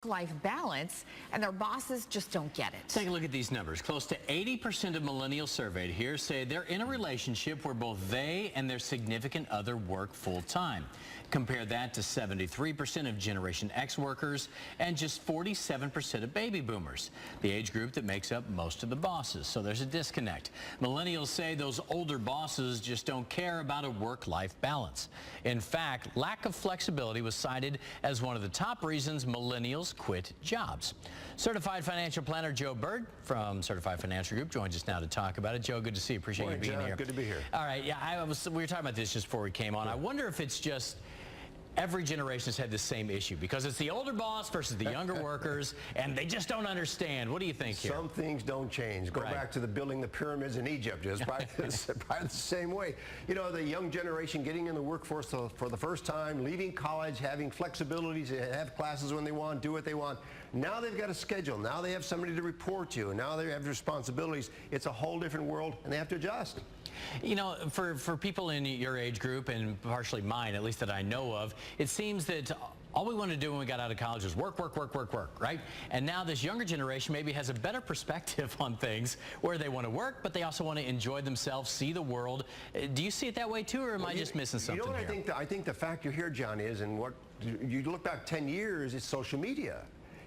life balance, and their bosses just don't get it. Take a look at these numbers. Close to 80% of millennials surveyed here say they're in a relationship where both they and their significant other work full-time. Compare that to 73% of Generation X workers and just 47% of baby boomers, the age group that makes up most of the bosses. So there's a disconnect. Millennials say those older bosses just don't care about a work-life balance. In fact, lack of flexibility was cited as one of the top reasons millennials quit jobs. Certified Financial Planner Joe Bert from Certified Financial Group joins us now to talk about it. Joe, good to see you. Appreciate you being here. Good to be here. All right, yeah, we were talking about this just before we came on. I wonder if it's just every generation has had the same issue because it's the older boss versus the younger workers, and they just don't understand. What do you think here? Some things don't change. Go back to building the pyramids in Egypt. It's probably the same way. You know, the young generation getting in the workforce for the first time, leaving college, having flexibility to have classes when they want, do what they want. Now they've got a schedule. Now they have somebody to report to, and now they have responsibilities. It's a whole different world, and they have to adjust. You know, for people in your age group, and partially mine, at least that I know of, it seems that all we wanted to do when we got out of college was work, right? And now this younger generation maybe has a better perspective on things where they want to work, but they also want to enjoy themselves, see the world. Do you see it that way too, or am I just missing something here? You know what I think the factor here, John, is, and what you look back 10 years, is social media.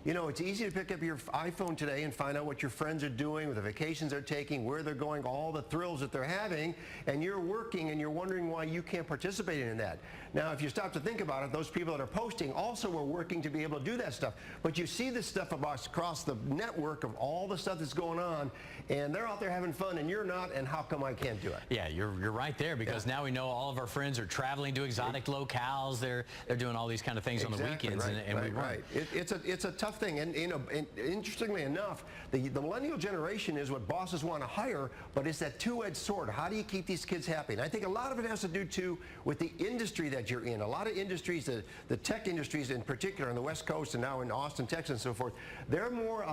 You know, it's easy to pick up your iPhone today and find out what your friends are doing, what the vacations they're taking, where they're going, all the thrills that they're having, and you're working and you're wondering why you can't participate in that. Now, if you stop to think about it, those people that are posting also are working to be able to do that stuff. But you see this stuff across the network of all the stuff that's going on, and they're out there having fun, and you're not, and how come I can't do it? Yeah, you're right there, because now we know all of our friends are traveling to exotic locales. They're doing all these kind of things on the weekends, and we weren't. It's a tough thing, and you know, and interestingly enough, the millennial generation is what bosses want to hire, but it's that two-edged sword. How do you keep these kids happy? And I think a lot of it has to do too with the industry that you're in. A lot of industries, the tech industries in particular on the West Coast and now in Austin, Texas and so forth, they're more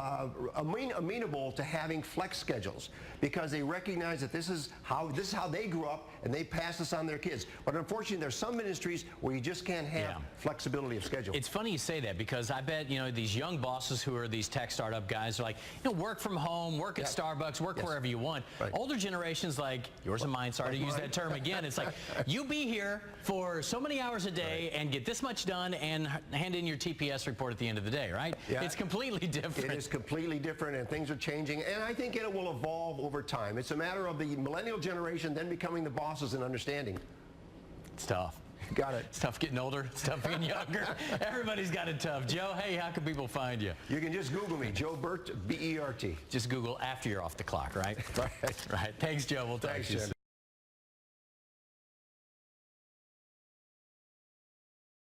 amenable to having flex schedules because they recognize that this is how they grew up, and they pass this on their kids. But unfortunately, there's some industries where you just can't have flexibility of schedule. It's funny you say that, because I bet, you know, these young bosses who are these tech startup guys are like, you know, work from home, work at Starbucks, work wherever you want. Older generations like yours and mine, sorry to use that term again, it's like, you be here for so many hours a day and get this much done and hand in your TPS report at the end of the day, right? Yeah. It's completely different. It is completely different, and things are changing, and I think it will evolve over time. It's a matter of the millennial generation then becoming the bosses and understanding. It's tough. Got it. It's tough getting older. It's tough being younger. Everybody's got it tough. Joe, hey, how can people find you? You can just Google me, Joe Bert, B-E-R-T. Just Google after you're off the clock, right? Right. Right. Thanks, Joe. We'll talk to you soon.